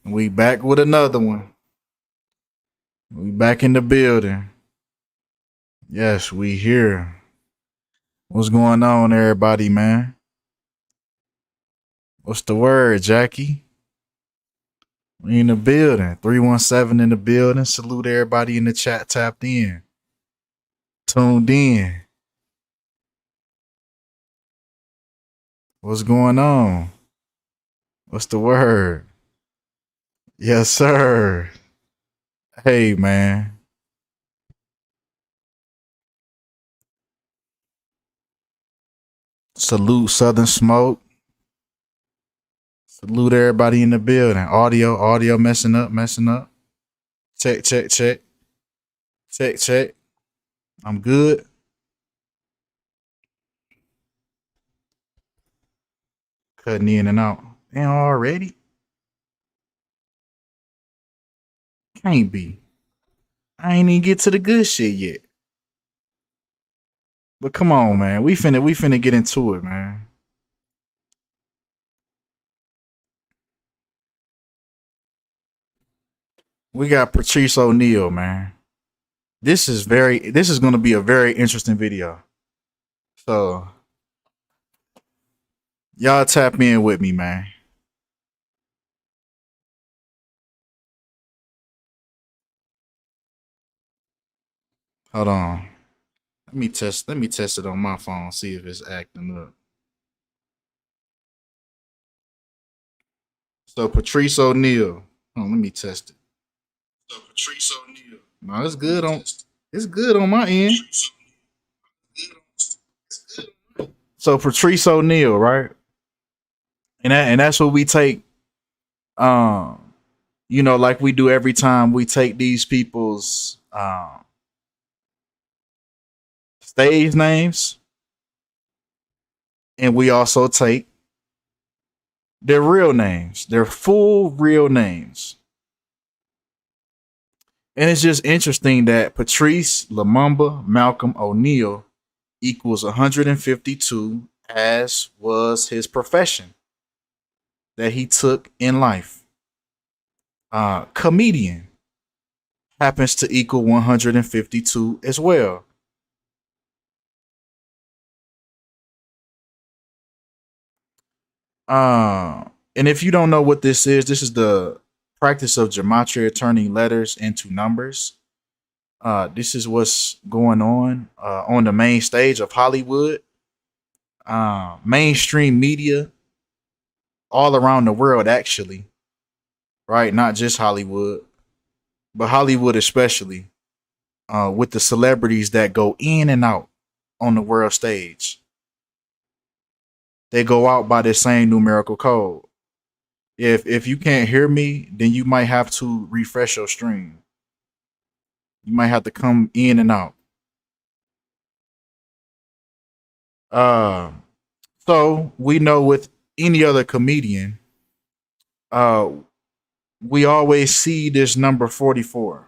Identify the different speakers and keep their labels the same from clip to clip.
Speaker 1: We back with another one. We back in the building. Yes, we here. What's going on, everybody, man? What's the word, Jackie? We in the building. 317 in the building. Salute everybody in the chat tapped in. Tuned in. What's going on? What's the word? Yes, sir. Hey, man. Salute Southern Smoke. Salute everybody in the building. Audio messing up. Check, check, check. Check, check. I'm good. Cutting in and out. Damn, already? Can't be. I ain't even get to the good shit yet. But come on, man. We finna get into it, man. We got Patrice Oneal, man. This is gonna be a very interesting video. So y'all tap in with me, man. Hold on. Let me test it on my phone, see if it's acting up. So Patrice Oneal. Oh, let me test it. So Patrice Oneal. No, it's good on my end. So Patrice O'Neal, right? And that's what we take. Um, like we do every time we take these people's stage names, and we also take their real names, their full real names. And it's just interesting that Patrice Lumumba Malcolm O'Neal equals 152, as was his profession that he took in life. Comedian happens to equal 152 as well. And if you don't know what this is the practice of Gematria turning letters into numbers. This is what's going on the main stage of Hollywood, mainstream media all around the world, actually, right? Not just Hollywood, but Hollywood especially, with the celebrities that go in and out on the world stage. They go out by the same numerical code. If you can't hear me, then you might have to refresh your stream. You might have to come in and out. Uh, so we know with any other comedian, uh, we always see this number 44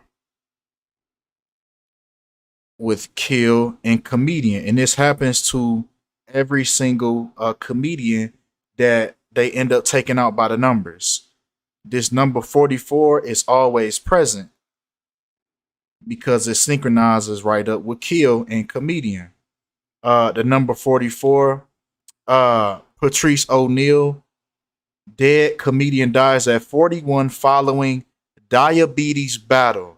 Speaker 1: with kill and comedian, and this happens to every single comedian that they end up taking out by the numbers. This number 44 is always present because it synchronizes right up with kill and comedian. The number 44, Patrice O'Neal, dead comedian, dies at 41 following diabetes battle.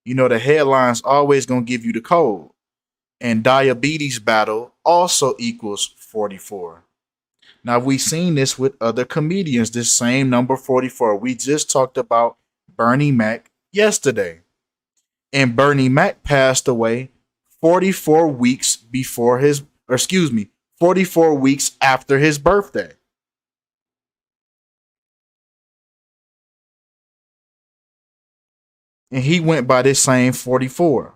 Speaker 1: The headline's always gonna give you the code. And diabetes battle also equals 44. Now we've seen this with other comedians, this same number 44. We just talked about Bernie Mac yesterday. And Bernie Mac passed away 44 weeks before his, or excuse me, 44 weeks after his birthday. And he went by this same 44.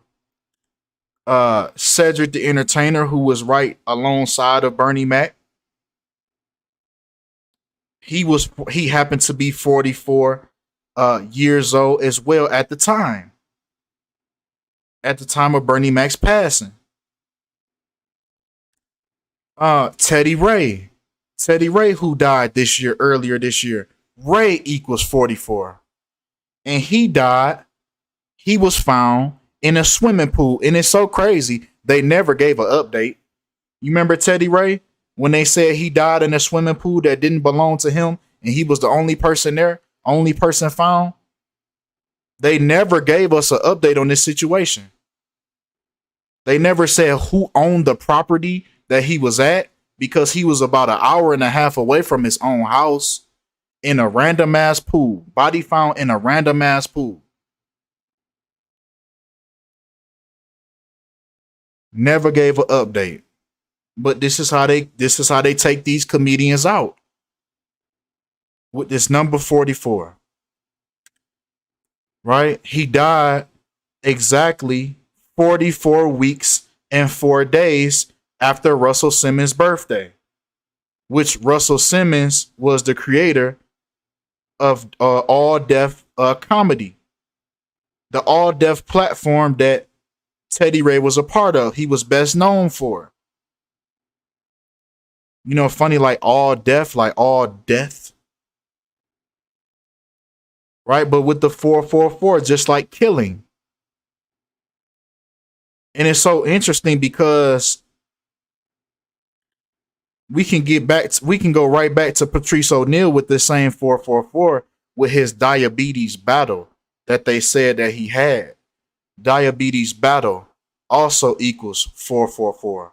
Speaker 1: Cedric the Entertainer, who was right alongside of Bernie Mac, he happened to be 44 years old as well at the time. At the time of Bernie Mac's passing. Teddy Ray. Teddy Ray, who died earlier this year, Ray equals 44. And he died. He was found in a swimming pool. And it's so crazy. They never gave an update. You remember Teddy Ray? When they said he died in a swimming pool that didn't belong to him and he was the only person there, only person found? They never gave us an update on this situation. They never said who owned the property that he was at because he was about an hour and a half away from his own house in a random ass pool. Body found in a random ass pool. Never gave an update. But this is how they take these comedians out with this number 44. Right? He died exactly 44 weeks and 4 days after Russell Simmons' birthday, which Russell Simmons was the creator of All Deaf Comedy, the All Deaf platform that Teddy Ray was a part of. He was best known for. Funny, like all deaf, like all death, right? But with the 444, just like killing. And it's so interesting because we can go right back to Patrice Oneal with the same 444 with his diabetes battle that they said that he had. Diabetes battle also equals 444.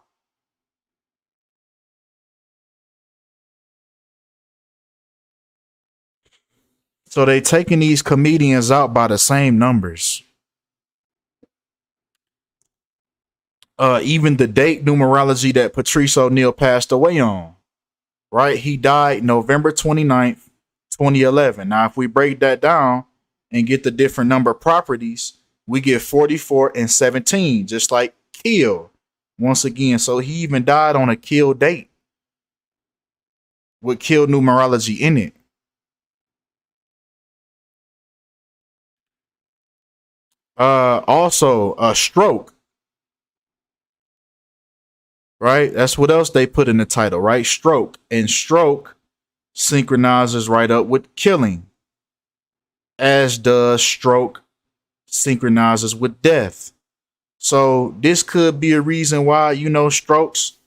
Speaker 1: So they taking these comedians out by the same numbers. Even the date numerology that Patrice Oneal passed away on, right? He died November 29th, 2011. Now, if we break that down and get the different number properties, we get 44 and 17, just like kill. Once again, so he even died on a kill date with kill numerology in it. Also a stroke, right? That's what else they put in the title, right? Stroke. And stroke synchronizes right up with killing, as does stroke synchronizes with death. So this could be a reason why, strokes,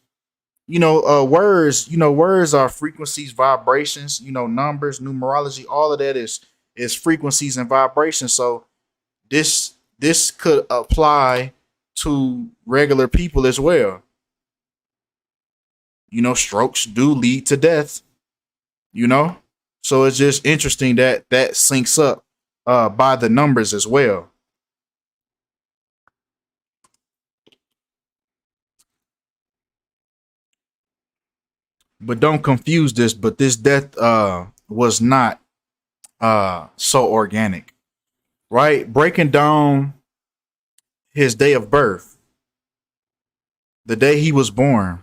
Speaker 1: words are frequencies, vibrations, numbers, numerology, all of that is frequencies and vibrations. So this could apply to regular people as well. Strokes do lead to death, you know? So it's just interesting that that syncs up by the numbers as well. But don't confuse this, but this death was not so organic, right? Breaking down his day of birth, the day he was born.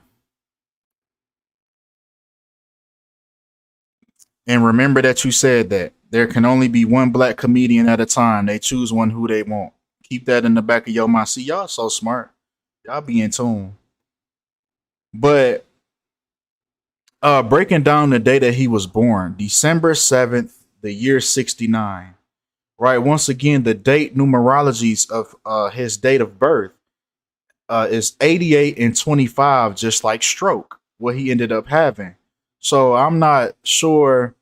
Speaker 1: And remember that you said that there can only be one black comedian at a time. They choose one who they want. Keep that in the back of your mind. See, y'all so smart. Y'all be in tune. But breaking down the day that he was born, December 7th, the year 69. Right. Once again, the date numerologies of his date of birth is 88 and 25, just like stroke, what he ended up having. So I'm not sure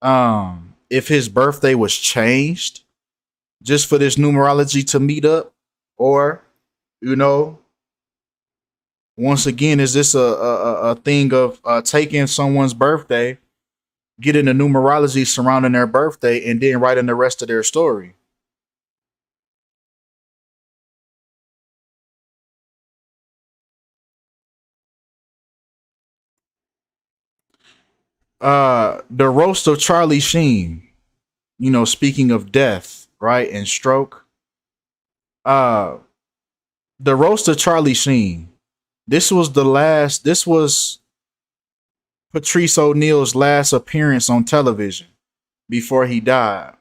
Speaker 1: if his birthday was changed just for this numerology to meet up, or you know, once again, is this a thing of taking someone's birthday, getting the numerology surrounding their birthday, and then writing the rest of their story? The roast of Charlie Sheen. Speaking of death, right, and stroke. Uh, the roast of Charlie Sheen. This was Patrice O'Neal's last appearance on television before he died.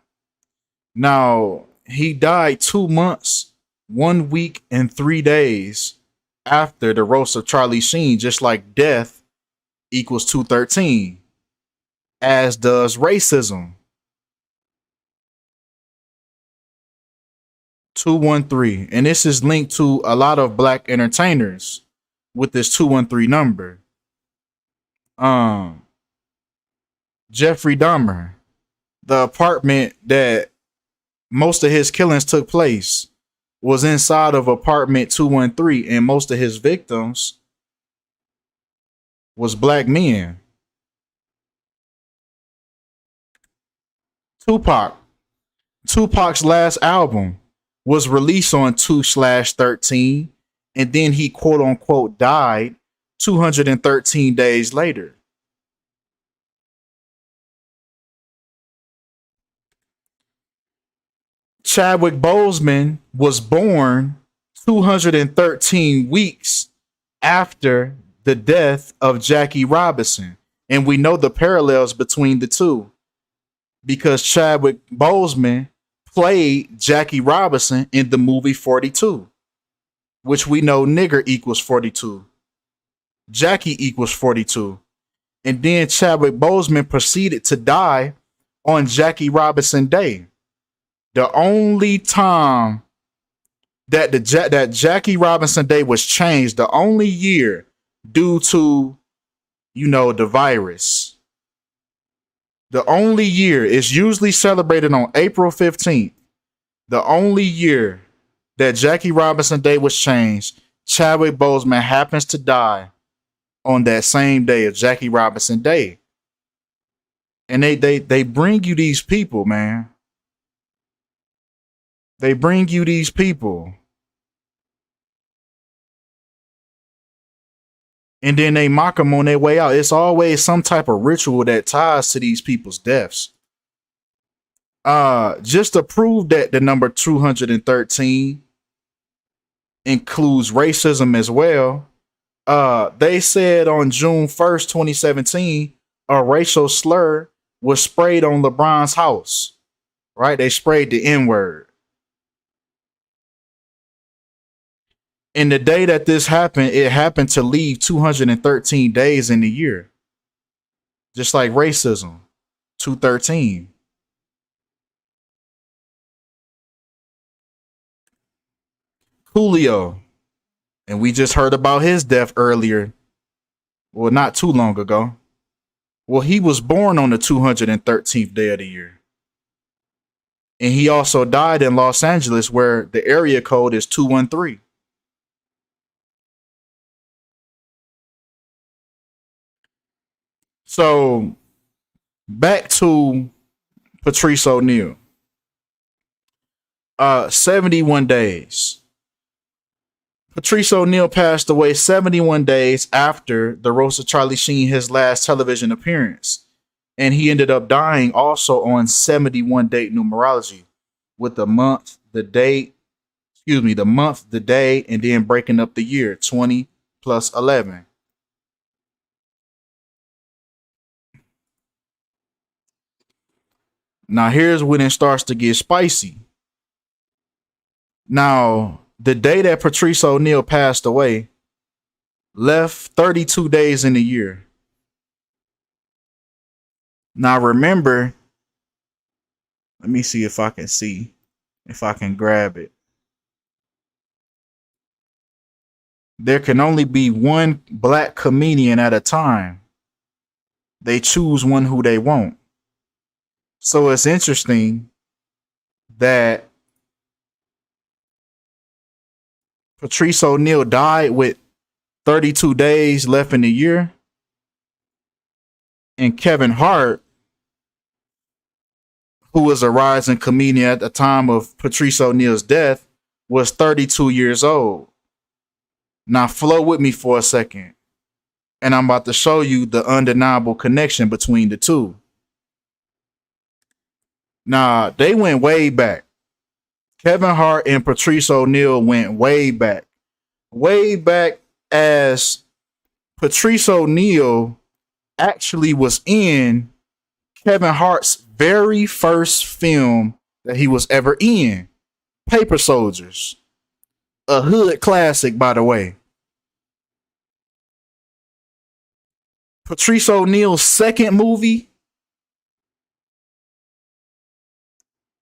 Speaker 1: Now, he died 2 months, 1 week, and 3 days after the roast of Charlie Sheen, just like death equals 213. as does racism. 213. And this is linked to a lot of black entertainers with this 213 number. Um, Jeffrey Dahmer, the apartment that most of his killings took place was inside of apartment 213, and most of his victims was black men. Tupac. Tupac's last album was released on 2/13, and then he quote unquote died 213 days later. Chadwick Boseman was born 213 weeks after the death of Jackie Robinson. And we know the parallels between the two because Chadwick Boseman played Jackie Robinson in the movie 42, which we know nigger equals 42. Jackie equals 42. And then Chadwick Boseman proceeded to die on Jackie Robinson Day. The only time that that Jackie Robinson Day was changed, the only year due to, the virus. The only year is usually celebrated on April 15th. The only year that Jackie Robinson Day was changed, Chadwick Boseman happens to die on that same day of Jackie Robinson Day. And they bring you these people, man. They bring you these people. And then they mock them on their way out. It's always some type of ritual that ties to these people's deaths. Just to prove that the number 213 includes racism as well. They said on June 1st, 2017, a racial slur was sprayed on LeBron's house. Right? They sprayed the N-word. And the day that this happened, it happened to leave 213 days in the year. Just like racism, 213. Julio, and we just heard about his death earlier. Well, not too long ago. Well, he was born on the 213th day of the year. And he also died in Los Angeles, where the area code is 213. So back to Patrice Oneal. 71 days. Patrice Oneal passed away 71 days after the Roast of Charlie Sheen, his last television appearance. And he ended up dying also on 71 date numerology with the month, the date, the month, the day, and then breaking up the year, 20 plus 11. Now, here's when it starts to get spicy. Now, the day that Patrice Oneal passed away left 32 days in the year. Now, remember, let me see if I can grab it. There can only be one black comedian at a time. They choose one who they want. So it's interesting that Patrice Oneal died with 32 days left in the year. And Kevin Hart, who was a rising comedian at the time of Patrice Oneal's death, was 32 years old. Now flow with me for a second. And I'm about to show you the undeniable connection between the two. Now, they went way back. Kevin Hart and Patrice Oneal went way back. Way back as Patrice Oneal actually was in Kevin Hart's very first film that he was ever in, Paper Soldiers. A hood classic, by the way. Patrice O'Neal's second movie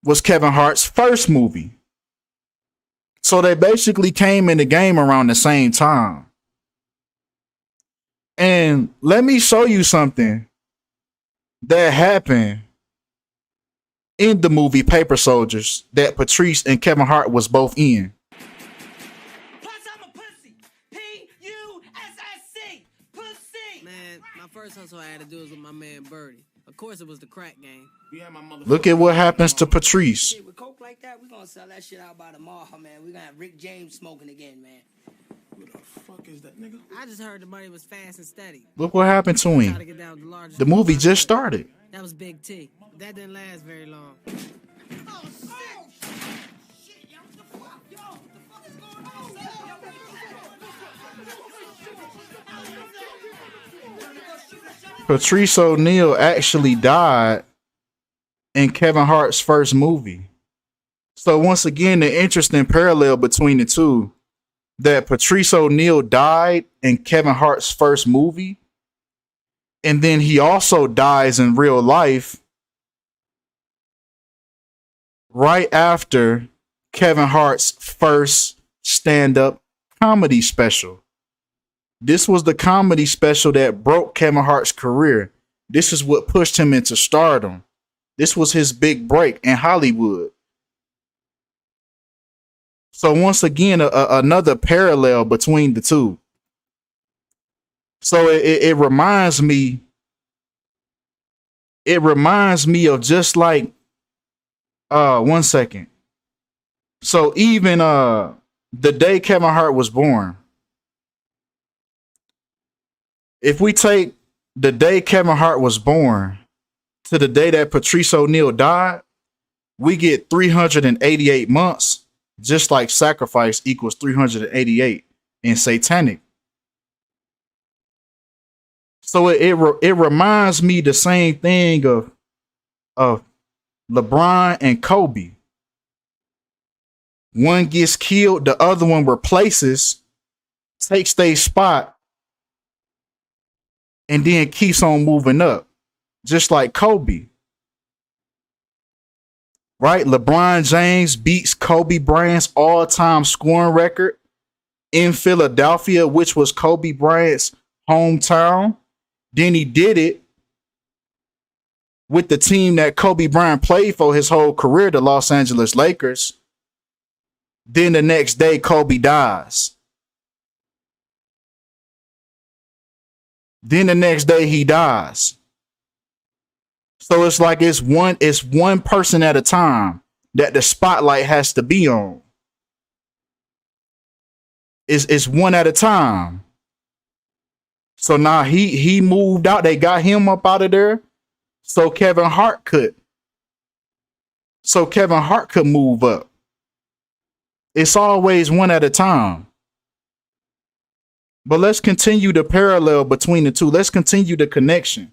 Speaker 1: was Kevin Hart's first movie. So they basically came in the game around the same time. And let me show you something that happened in the movie Paper Soldiers that Patrice and Kevin Hart was both in.
Speaker 2: Plus, I'm a pussy. Pussy. Pussy.
Speaker 3: Man, my first hustle I had to do was with my man Birdie. Of course, it was the crack game.
Speaker 1: Look at what happens to Patrice.
Speaker 2: Shit, with coke like that, we gonna sell that shit out by tomorrow, man. We gonna have Rick James smoking again, man.
Speaker 4: Who the fuck is that nigga?
Speaker 3: I just heard the money was fast and steady.
Speaker 1: Look what happened to
Speaker 3: Tried to
Speaker 1: him.
Speaker 3: get down with the largest.
Speaker 1: The movie just started.
Speaker 3: That was Big T. That didn't last very long.
Speaker 2: Oh, shit, yo, what the fuck? Yo, what the fuck is going on?
Speaker 1: Patrice Oneal actually died in Kevin Hart's first movie. So once again, the interesting parallel between the two, that Patrice Oneal died in Kevin Hart's first movie, and then he also dies in real life right after Kevin Hart's first stand-up comedy special. This was the comedy special that broke Kevin Hart's career. This is what pushed him into stardom. This was his big break in Hollywood. So once again, another parallel between the two. So it reminds me. It reminds me of just like. 1 second. So even the day Kevin Hart was born. If we take the day Kevin Hart was born to the day that Patrice Oneal died, we get 388 months, just like sacrifice equals 388 in satanic. So it reminds me the same thing of LeBron and Kobe. One gets killed, the other one replaces, takes their spot, and then keeps on moving up, just like Kobe. Right? LeBron James beats Kobe Bryant's all-time scoring record in Philadelphia, which was Kobe Bryant's hometown. Then he did it with the team that Kobe Bryant played for his whole career, the Los Angeles Lakers. Then the next day, Kobe dies. Then the next day he dies. So it's like it's one person at a time that the spotlight has to be on. It's one at a time. So now he moved out. They got him up out of there. So Kevin Hart could move up. It's always one at a time. But let's continue the parallel between the two. Let's continue the connection.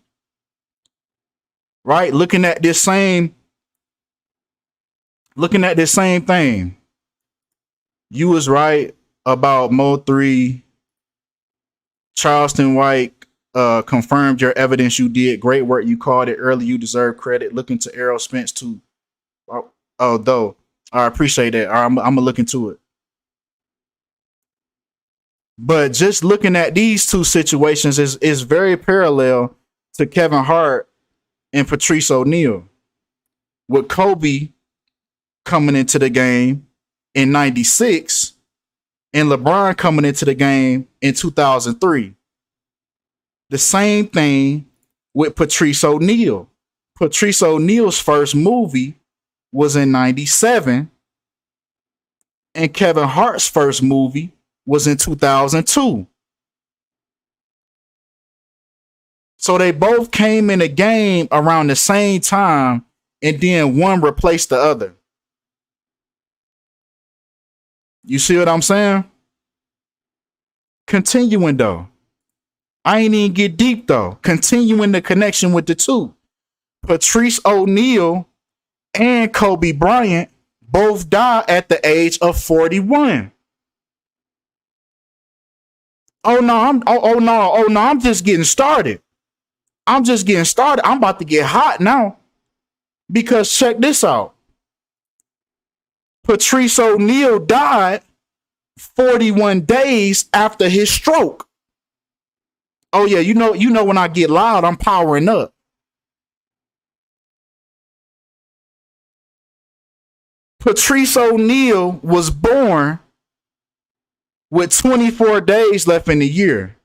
Speaker 1: Right? Looking at this same thing. You was right about Mo 3. Charleston White confirmed your evidence. You did great work. You called it early. You deserve credit. Looking to Errol Spence too. Though I appreciate that. I'm gonna look into it. But just looking at these two situations is very parallel to Kevin Hart and Patrice Oneal. With Kobe coming into the game in 96 and LeBron coming into the game in 2003. The same thing with Patrice Oneal. Patrice O'Neal's first movie was in 97 and Kevin Hart's first movie was in 2002. So they both came in the game around the same time, and then one replaced the other. You see what I'm saying? Continuing though. I ain't even get deep though. Continuing the connection with the two. Patrice Oneal and Kobe Bryant both died at the age of 41. Oh no, I'm just getting started. I'm about to get hot now. Because check this out. Patrice Oneal died 41 days after his stroke. Oh yeah, you know when I get loud, I'm powering up. Patrice Oneal was born with 24 days left in the year.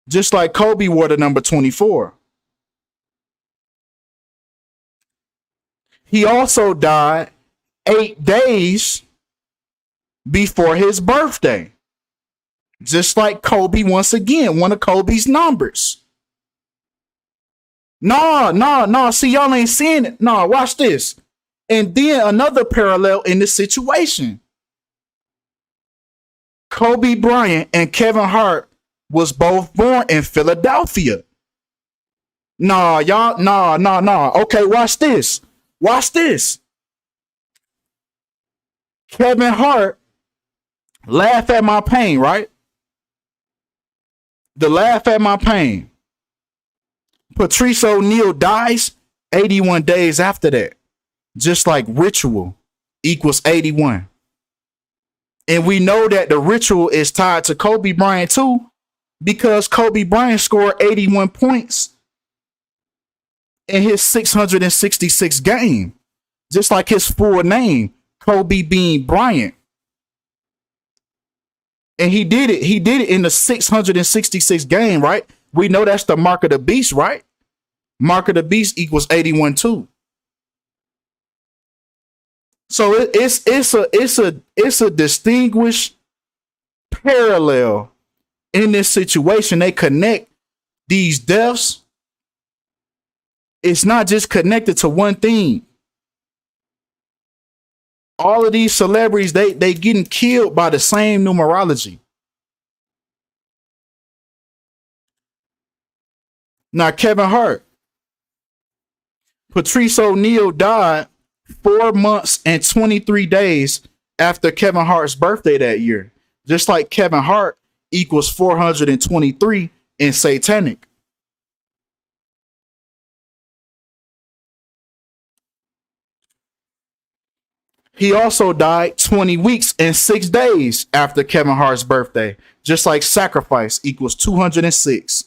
Speaker 1: Just like Kobe wore the number 24. He also died 8 days before his birthday. Just like Kobe, once again, one of Kobe's numbers. No. See, y'all ain't seeing it. No, watch this. And then another parallel in this situation. Kobe Bryant and Kevin Hart was both born in Philadelphia. Y'all. No. Okay, watch this. Watch this. Kevin Hart, Laugh at My Pain, right? The Laugh at My Pain. Patrice Oneal dies 81 days after that. Just like Ritual equals 81. And we know that the Ritual is tied to Kobe Bryant too, because Kobe Bryant scored 81 points in his 666 game. Just like his full name, Kobe Bean Bryant. And he did it. He did it in the 666 game, right? We know that's the mark of the beast, right? Mark of the beast equals 81 too. So it's a distinguished parallel in this situation. They connect these deaths. It's not just connected to one thing. All of these celebrities, they getting killed by the same numerology. Now, Kevin Hart, Patrice Oneal died 4 months and 23 days after Kevin Hart's birthday that year. Just like Kevin Hart equals 423 in satanic. He also died 20 weeks and 6 days after Kevin Hart's birthday. Just like sacrifice equals 206.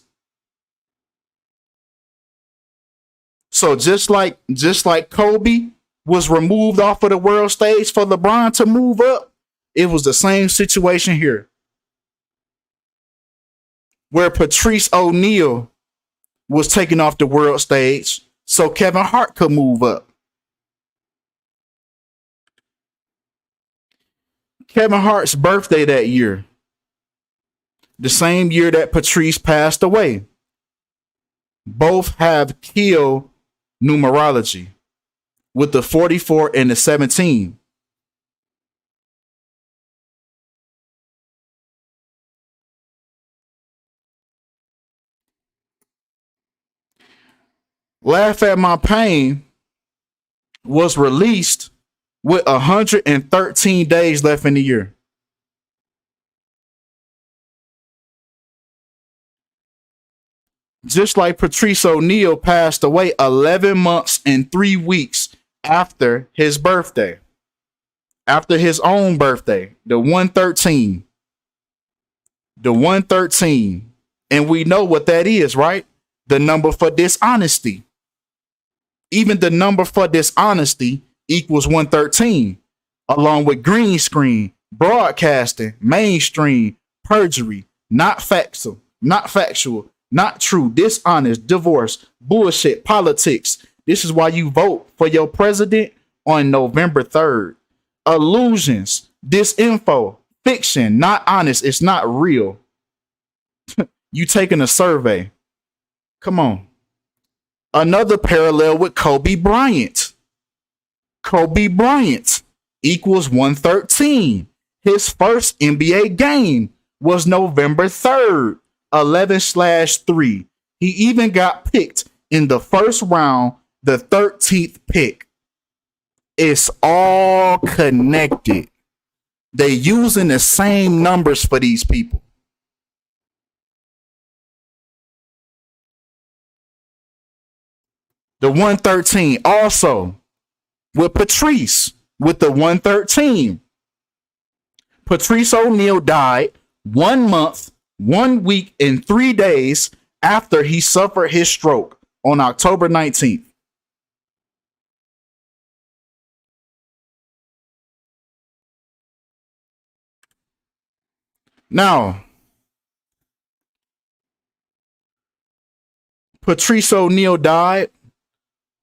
Speaker 1: So just like Kobe was removed off of the world stage for LeBron to move up, it was the same situation here. Where Patrice Oneal was taken off the world stage so Kevin Hart could move up. Kevin Hart's birthday that year, the same year that Patrice passed away, both have killed numerology with the 44 and the 17. Laugh at My Pain was released with 113 days left in the year. Just like Patrice Oneal passed away 11 months and 3 weeks after his birthday. After his own birthday, the 113. The 113. And we know what that is, right? The number for dishonesty. Even the number for dishonesty equals 113, along with green screen, broadcasting, mainstream, perjury, not factual, not true, dishonest, divorce, bullshit, politics. This is why you vote for your president on November 3rd. Illusions, disinfo, fiction, not honest, it's not real. You taking a survey. Come on. Another parallel with Kobe Bryant. Kobe Bryant equals 113. His first NBA game was November 3rd, 11/3. He even got picked in the first round, the 13th pick. It's all connected. They using the same numbers for these people. The 113 also with Patrice with the 113. Patrice Oneal died 1 month, 1 week, and 3 days after he suffered his stroke on October 19th. Now, Patrice Oneal died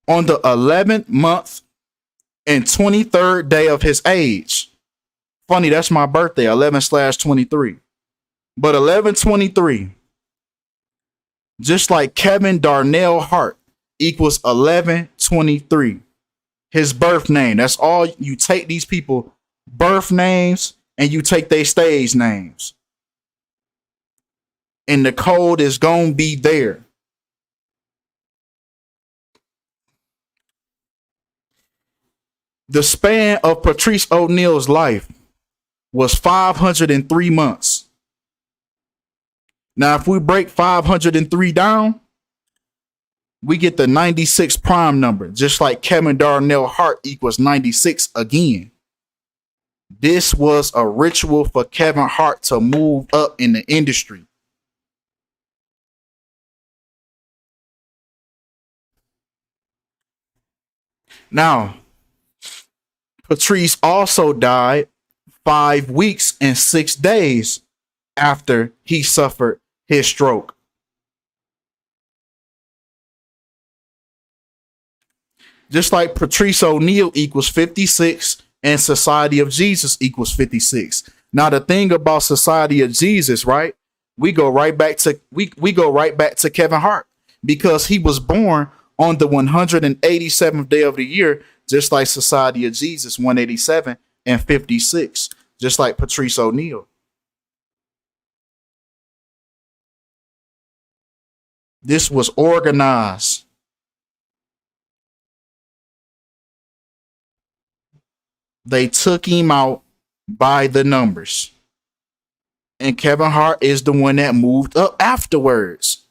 Speaker 1: on the 11th month and 23rd day of his age. Funny, that's my birthday, 11/23. But 11/23, just like Kevin Darnell Hart, equals 11/23. His birth name. That's all. You take these people birth names and you take their stage names. And the code is going to be there. The span of Patrice Oneal's life was 503 months. Now, if we break 503 down, we get the 96 prime number, just like Kevin Darnell Hart equals 96 again. This was a ritual for Kevin Hart to move up in the industry. Now, Patrice also died 5 weeks and 6 days after he suffered his stroke. Just like Patrice Oneal equals 56 and Society of Jesus equals 56. Now the thing about Society of Jesus, right? We go right back to we go right back to Kevin Hart because he was born on the 187th day of the year, just like Society of Jesus 187 and 56, just like Patrice Oneal. This was organized. They took him out by the numbers. And Kevin Hart is the one that moved up afterwards.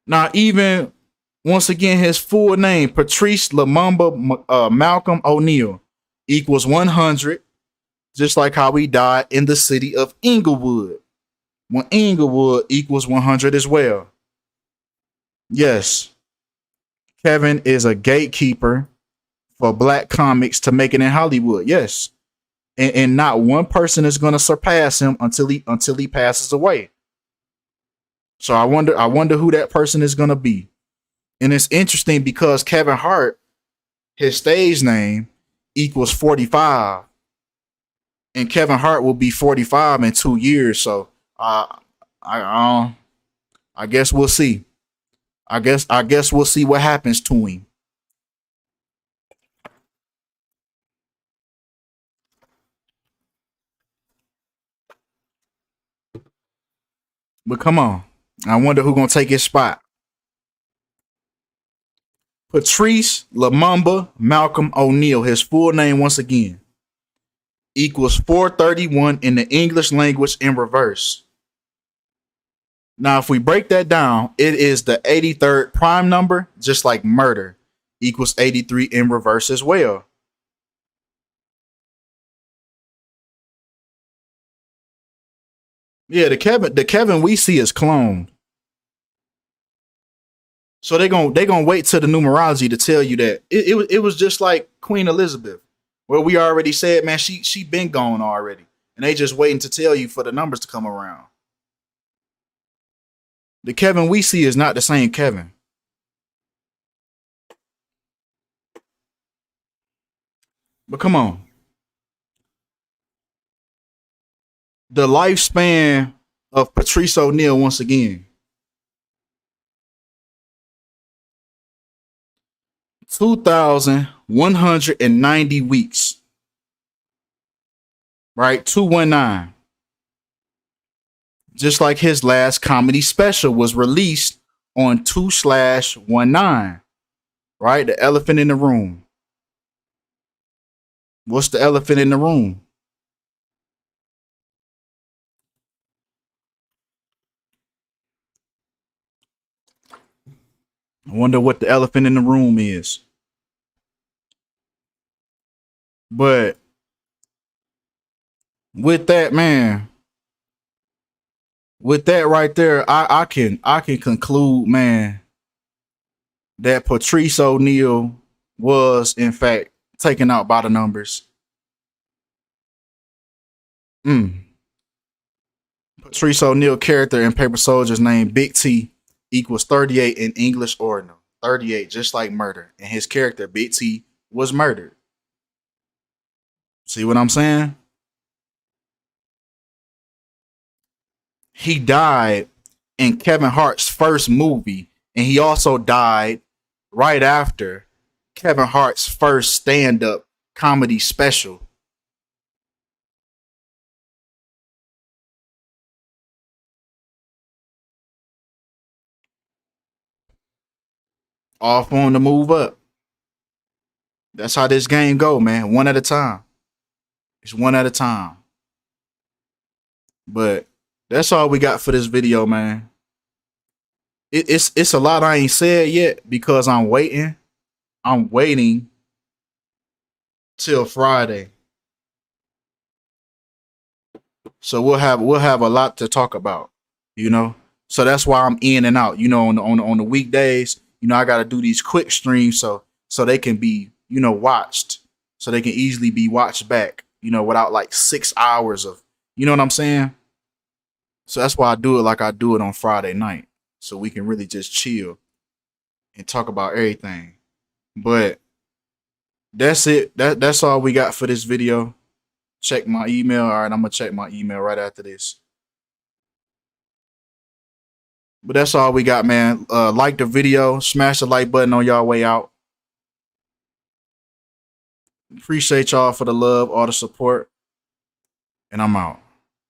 Speaker 1: Now, even once again, his full name, Patrice Lumumba Malcolm Oneal, equals 100, just like how he died in the city of Inglewood. When Inglewood equals 100 as well. Yes, Kevin is a gatekeeper for black comics to make it in Hollywood. Yes. And not one person is going to surpass him until he passes away. So I wonder who that person is going to be. And it's interesting because Kevin Hart, his stage name equals 45. And Kevin Hart will be 45 in 2 years. So I guess we'll see. I guess we'll see what happens to him. But come on. I wonder who's gonna take his spot. Patrice Lumumba Malcolm Oneal, his full name once again, equals 431 in the English language in reverse. Now, if we break that down, it is the 83rd prime number, just like murder, equals 83 in reverse as well. Yeah, the Kevin we see is cloned. So they gonna wait till the numerology to tell you that it was just like Queen Elizabeth, where we already said, man, she been gone already, and they just waiting to tell you for the numbers to come around. The Kevin we see is not the same Kevin. But come on, the lifespan of Patrice Oneal once again, 2,190 weeks, right? 219. Just like his last comedy special was released on 2/19, right? The elephant in the room. What's the elephant in the room? I wonder what the elephant in the room is. But with that, man, with that right there, I can conclude, man, that Patrice Oneal was in fact taken out by the numbers. Mm. Patrice Oneal character in Paper Soldiers named Big T equals 38 in English ordinal. 38, just like murder. And his character, Big T, was murdered. See what I'm saying? He died in Kevin Hart's first movie, and he also died right after Kevin Hart's first stand-up comedy special. Off on the move up. That's how this game go, man. One at a time. It's one at a time. But that's all we got for this video, man. It's a lot I ain't said yet because I'm waiting. I'm waiting till Friday. So we'll have a lot to talk about, you know. So that's why I'm in and out, you know, on the weekdays. You know, I got to do these quick streams so they can be, you know, watched, so they can easily be watched back, you know, without like 6 hours of, you know what I'm saying. So that's why I do it like I do it on Friday night, so we can really just chill and talk about everything. But that's it. That's all we got for this video. Check my email. All right, I'm gonna check my email right after this. But that's all we got, man. Like the video, smash the like button on y'all way out. Appreciate y'all for the love, all the support, and I'm out.